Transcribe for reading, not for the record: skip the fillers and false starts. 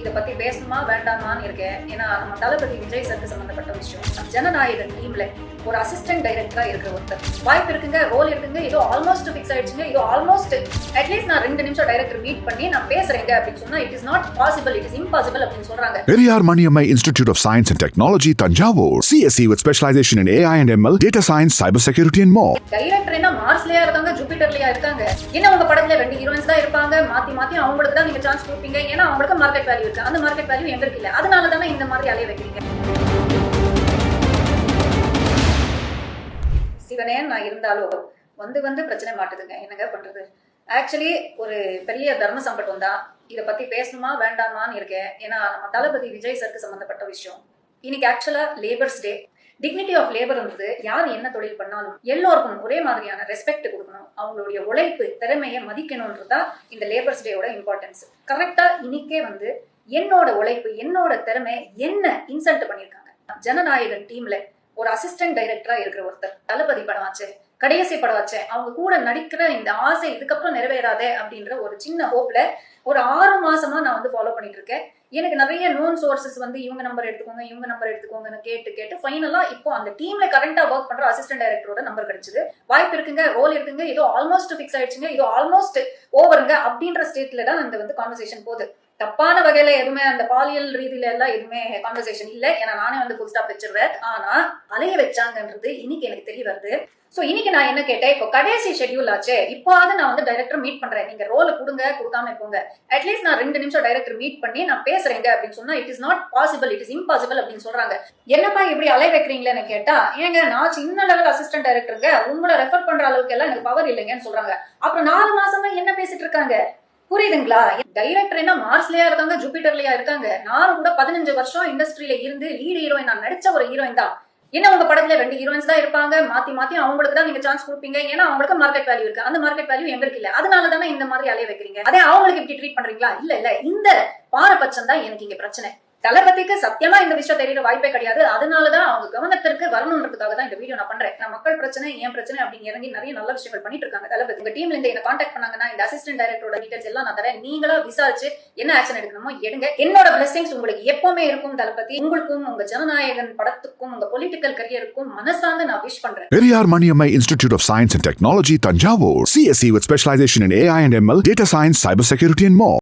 இதை பத்தி பேசணுமா வேண்டாமான்னு இருக்கேன். ஏன்னா நம்ம தளபதி விஜய் சருக்கு சம்பந்தப்பட்ட விஷயம். ஜனநாயகன் டீம்ல ஒரு அசிஸ்டன்ட் டைரக்டரா இருக்கிற ஒருத்தர் வாய்ப்பு இருக்குங்க, ரோல் இருக்குங்க, ஏதோ ஆல்மோஸ்ட் ஃபிக்ஸ் ஆயிடுச்சுங்க, ஏதோ ஆல்மோஸ்ட் அட்லீஸ்ட் நான் 2 நிமிஷம் டைரக்டர் மீட் பண்ணி நான் பேசுறேங்க அப்படின்னு சொன்னா it is not possible, it is impossible அப்படின்னு சொல்றாங்க. Periyar Maniammai Institute of Science and Technology, Tanjavur. CSE with specialization in AI and ML, data science, cyber security and more. Director என்ன மார்ஸ்லயா இருக்காங்க, ஜூபிட்டர்லயா இருக்காங்க. என்ன உங்க படத்துல 2 ஹீரோயின்ஸ் தான் இருப்பாங்க, மாத்தி மாத்தி அவங்களுக்கு தான் நீங்க சான்ஸ் கொடுப்பீங்க. ஏன்னா அவங்களுக்கு மார்க்கெட் வேல்யூ இருக்கு, அந்த மார்க்கெட் வேல்யூ எங்களுக்கு இல்ல. அதனால தானே இந்த மாதிரி அலைய வைக்கிறீங்க. சிவனே நான் இருந்தாலும் வந்து பிரச்சனை மாட்டுதுங்க. என்னங்க பண்றது? ஆக்சுவலி ஒரு பெரிய தர்ம சங்கடம் தான். இதை பத்தி பேசணுமா வேண்டாமான்னு இருக்கேன். ஏன்னா நம்ம தளபதி விஜய் சருக்கு சம்பந்தப்பட்ட விஷயம். இன்னைக்கு ஆக்சுவலா லேபர்ஸ் டே. டிக்னிட்டி ஆஃப் லேபர்ன்றது யார் என்ன தொழில் பண்ணாலும் எல்லோருக்கும் ஒரே மாதிரியான ரெஸ்பெக்ட் கொடுக்கணும், அவங்களுடைய உழைப்பு திறமையை மதிக்கணும்ன்றதா இந்த லேபர்ஸ் டேயோட இம்பார்ட்டன்ஸ். கரெக்டா இன்னைக்கே என்னோட உழைப்பு என்னோட திறமை என்ன இன்சல்ட் பண்ணிருக்காங்க. ஜனநாயகன் டீம்ல ஒரு அசிஸ்டன்ட் டைரக்டரா இருக்கிற ஒருத்தர் தளபதி படம் ஆச்சு, கடைசி படம் ஆச்சு, அவங்க கூட நடிக்கிற இந்த ஆசை இதுக்கப்புறம் நிறைவேறாதே அப்படின்ற ஒரு சின்ன ஹோப்ல ஒரு 6 மாசமா நான் ஃபாலோ பண்ணிட்டு இருக்கேன். எனக்கு நிறைய நோன் சோர்சஸ் இவங்க நம்பர் எடுத்துக்கோங்கன்னு கேட்டு ஃபைனலா இப்போ அந்த டீம்ல கரண்டா ஒர்க் பண்ற அசிஸ்டன்ட் டைரக்டரோட நம்பர் கிடைச்சது. வாய்ப்பு இருக்குங்க, ரோல் இருக்குங்க, ஏதோ ஆல்மோஸ்ட் ஃபிக்ஸ் ஆயிடுச்சுங்க, ஏதோ ஆல்மோஸ்ட் ஓவருங்க அப்படின்ற ஸ்டேட்ல தான் அந்த கான்வர்சேஷன் போகுது. தப்பான வகையில எதுவுமே அந்த பாலியல் ரீதியில எல்லாம் எதுவுமே கான்வர்சேஷன் இல்ல. ஏன்னா நானே ஃபுல் ஸ்டாப் வச்சிருவேன். ஆனா அலைய வச்சாங்கன்றது இன்னைக்கு எனக்கு தெரிய வருது. சோ இன்னைக்கு நான் என்ன கேட்டேன், இப்போ கடைசி ஷெட்யூல் ஆச்சு, இப்போது நான் டைரக்டர் மீட் பண்றேன், நீங்க ரோல் கொடுக்காம போங்க, அட்லீஸ்ட் நான் 2 நிமிஷம் டைரக்டர் மீட் பண்ணி நான் பேசுறேங்க அப்படின்னு சொன்னா it is not possible, it is impossible அப்படின்னு சொல்றாங்க. என்னப்பா இப்படி அலை வைக்கிறீங்களேன்னு கேட்டா, ஏங்க நான் சின்ன லெவல் அசிஸ்டன்ட் டைரக்டருங்க, உங்களை ரெஃபர் பண்ற அளவுக்கு எல்லாம் எனக்கு பவர் இல்லைங்கன்னு சொல்றாங்க. அப்புறம் 4 மாசமா என்ன பேசிட்டு இருக்காங்க புரியுதுங்களா? டைரக்டர் என்ன மார்ஸ்லயா இருக்காங்க, ஜூபிட்டர்லயா இருக்காங்க. நானும் கூட 15 வருஷம் இண்டஸ்ட்ரியில இருந்து லீட் ஹீரோயின் நான் நடிச்ச ஒரு ஹீரோயின் தான். என்ன உங்க படத்துல 2 ஹீரோயின்ஸ் தான் இருப்பாங்க, மாத்தி மாத்தி அவங்களுக்கு தான் நீங்க சான்ஸ் கொடுப்பீங்க. ஏன்னா அவங்களுக்கு மார்க்கெட் வேல்யூ இருக்கு, அந்த மார்க்கெட் வேல்யூ எங்களுக்கு இல்ல. அதனால தானே இந்த மாதிரி அலைய வைக்கிறீங்க. அதே அவங்களுக்கு இப்படி ட்ரீட் பண்றீங்களா? இல்ல இந்த பாரபட்சம் தான் எனக்கு இங்க பிரச்சனை. தளபதிக்கு சத்தியமா இந்த விஷயம் தெரியற வாய்ப்பே கிடையாது. அதனாலதான் அவங்க கவனத்திற்கு வரணுன்றதுக்காக தான் இந்த வீடியோ நான் பண்றேன். நான் மக்கள் பிரச்சனை ஏன் பிரச்சனை அப்படின்னு இறங்கி நிறைய நல்ல விஷயங்கள் பண்ணிட்டு இருக்காங்க தளபதி. உங்க டீம்ல இருந்து என்ன கான்டாக்ட் பண்ணாங்கன்னா இந்த அசிஸ்டன்ட் டைரக்டரோட டீடைல்ஸ் எல்லாம் நான் தரேன். நீங்களா விசாரிச்சு என்ன ஆக்ஷன் எடுக்கணுமோ எடுங்க. என்னோட பிளெஸிங்ஸ் உங்களுக்கு எப்பவுமே இருக்கும் தளபதி. உங்களுக்கும் உங்க ஜனநாயகன் படத்துக்கும் உங்க பொலிட்டிக்கல் கரியருக்கும் மனசார்ந்து நான் விஷ் பண்றேன். Periyar Maniammai Institute of Science and Technology, Tanjavur. CSE with specialization in AI and ML, data science, cyber security and more.